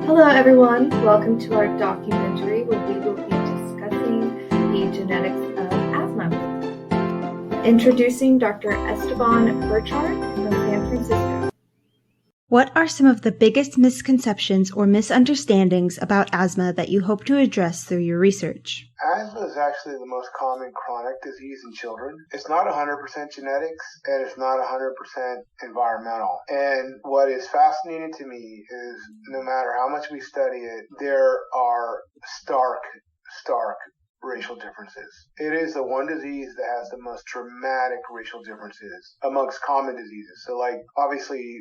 Hello everyone, welcome to our documentary where we will be discussing the genetics of asthma. Introducing Dr. Esteban Burchard from San Francisco. What are some of the biggest misconceptions or misunderstandings about asthma that you hope to address through your research? Asthma is actually the most common chronic disease in children. It's not 100% genetics, and it's not 100% environmental. And what is fascinating to me is no matter how much we study it, there are stark racial differences. It is the one disease that has the most dramatic racial differences amongst common diseases. So like obviously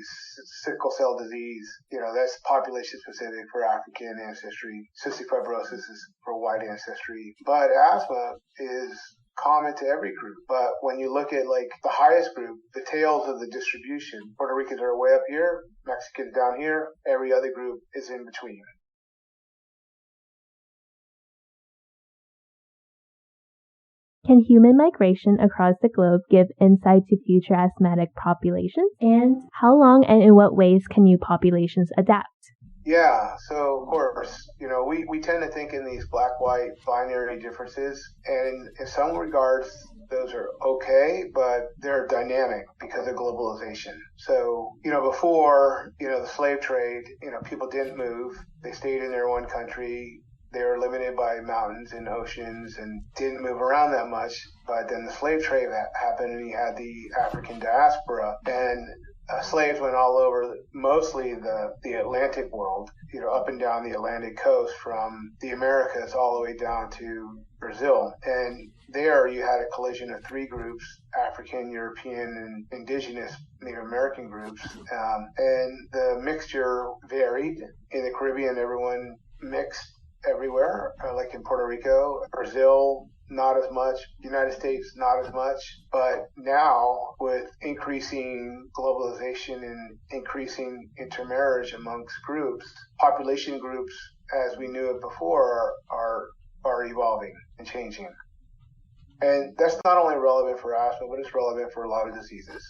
sickle cell disease, that's population specific for African ancestry. Cystic fibrosis is for white ancestry. But asthma is common to every group. But when you look at like the highest group, the tails of the distribution, Puerto Ricans are way up here, Mexicans down here, every other group is in between. Can human migration across the globe give insight to future asthmatic populations? And how long and in what ways can new populations adapt? Yeah, so of course, we tend to think in these black-white binary differences, and in some regards, those are okay, but they're dynamic because of globalization. So, before, the slave trade, people didn't move. They stayed in their one country. They were limited by mountains and oceans and didn't move around that much. But then the slave trade happened, and you had the African diaspora, and slaves went all over, mostly the Atlantic world, up and down the Atlantic coast from the Americas all the way down to Brazil. And there you had a collision of three groups: African, European, and indigenous Native American groups. And the mixture varied. In the Caribbean, everyone mixed everywhere, like in Puerto Rico. Brazil, not as much. United States, not as much. But now, with increasing globalization and increasing intermarriage amongst groups, population groups, as we knew it before, are evolving and changing. And that's not only relevant for asthma, but it's relevant for a lot of diseases.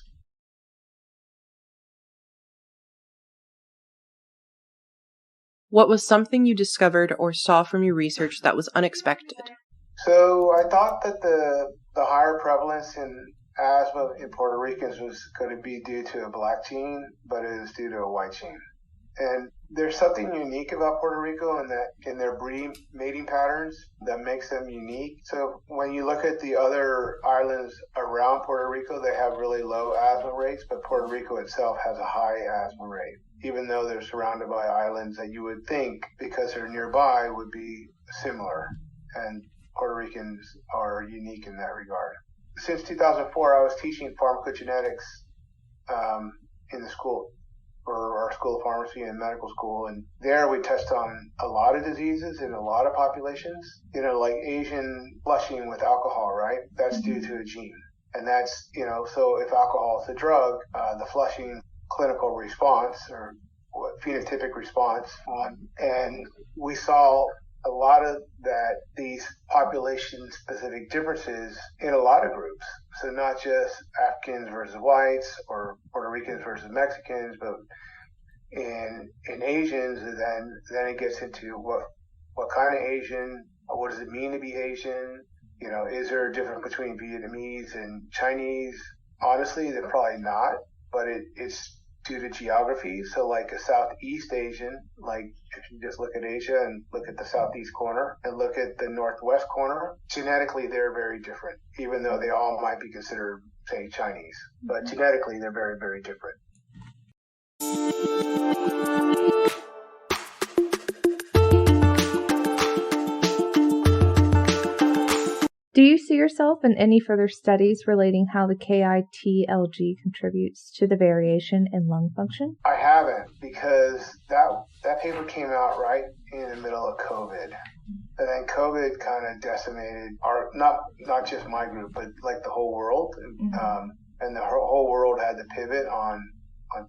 What was something you discovered or saw from your research that was unexpected? So I thought that the higher prevalence in asthma in Puerto Ricans was going to be due to a black gene, but it is due to a white gene. And there's something unique about Puerto Rico in their breeding mating patterns that makes them unique. So when you look at the other islands around Puerto Rico, they have really low asthma rates, but Puerto Rico itself has a high asthma rate, even though they're surrounded by islands that you would think, because they're nearby, would be similar. And Puerto Ricans are unique in that regard. Since 2004, I was teaching pharmacogenetics in the school, for our School of Pharmacy and Medical School. And there we test on a lot of diseases in a lot of populations, like Asian flushing with alcohol, right? That's due to a gene. And that's, so if alcohol is a drug, the flushing clinical response or phenotypic response, and we saw a lot of these population-specific differences in a lot of groups. So not just Africans versus whites or Puerto Ricans versus Mexicans, but in Asians, and then it gets into what kind of Asian, what does it mean to be Asian? Is there a difference between Vietnamese and Chinese? Honestly, they're probably not, but it's due to geography. So like a Southeast Asian, like if you just look at Asia and look at the Southeast corner and look at the Northwest corner, genetically they're very different, even though they all might be considered, say, Chinese. But genetically they're very, very different. Do you see yourself in any further studies relating how the KITLG contributes to the variation in lung function? I haven't, because that paper came out right in the middle of COVID. And then COVID kind of decimated not just my group, but like the whole world. And the whole world had to pivot on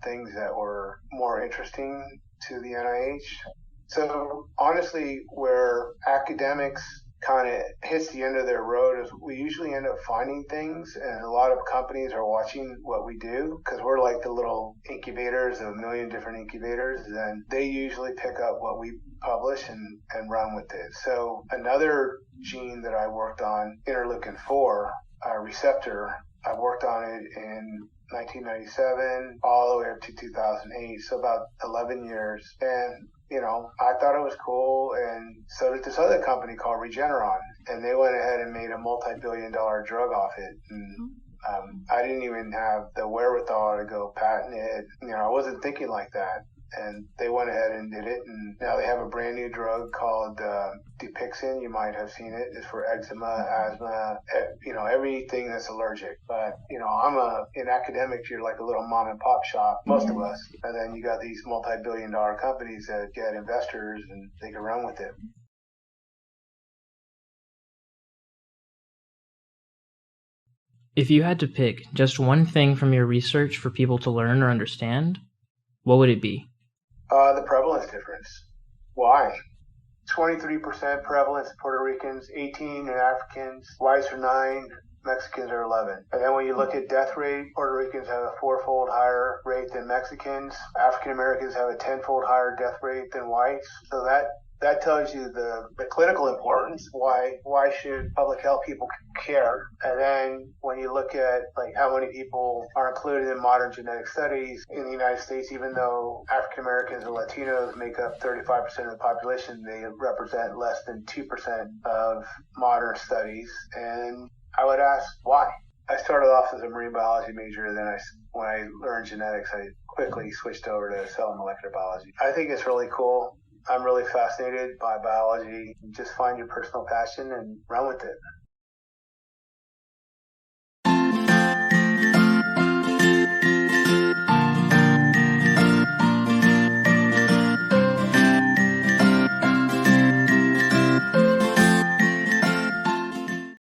things that were more interesting to the NIH. So honestly, where academics kind of hits the end of their road is we usually end up finding things, and a lot of companies are watching what we do because we're like the little incubators of a million different incubators, and they usually pick up what we publish and run with it. So another gene that I worked on, interleukin-4 receptor, I worked on it in 1997 all the way up to 2008, so about 11 years. And I thought it was cool, and so did this other company called Regeneron, and they went ahead and made a multi-billion-dollar drug off it. And I didn't even have the wherewithal to go patent it. I wasn't thinking like that. And they went ahead and did it, and now they have a brand new drug called Dupixent. You might have seen it. It's for eczema, asthma, everything that's allergic. But in academics, you're like a little mom and pop shop, most of us. And then you got these multi-billion-dollar companies that get investors, and they can run with it. If you had to pick just one thing from your research for people to learn or understand, what would it be? The prevalence difference. Why? 23% prevalence in Puerto Ricans, 18 in Africans, whites are 9, Mexicans are 11. And then when you look at death rate, Puerto Ricans have a 4-fold higher rate than Mexicans. African Americans have a 10-fold higher death rate than whites. So that tells you the clinical importance. Why should public health people care? And then when you look at like how many people are included in modern genetic studies in the United States, even though African Americans and Latinos make up 35% of the population, they represent less than 2% of modern studies. And I would ask why. I started off as a marine biology major, and then when I learned genetics, I quickly switched over to cell and molecular biology. I think it's really cool. I'm really fascinated by biology. Just find your personal passion and run with it.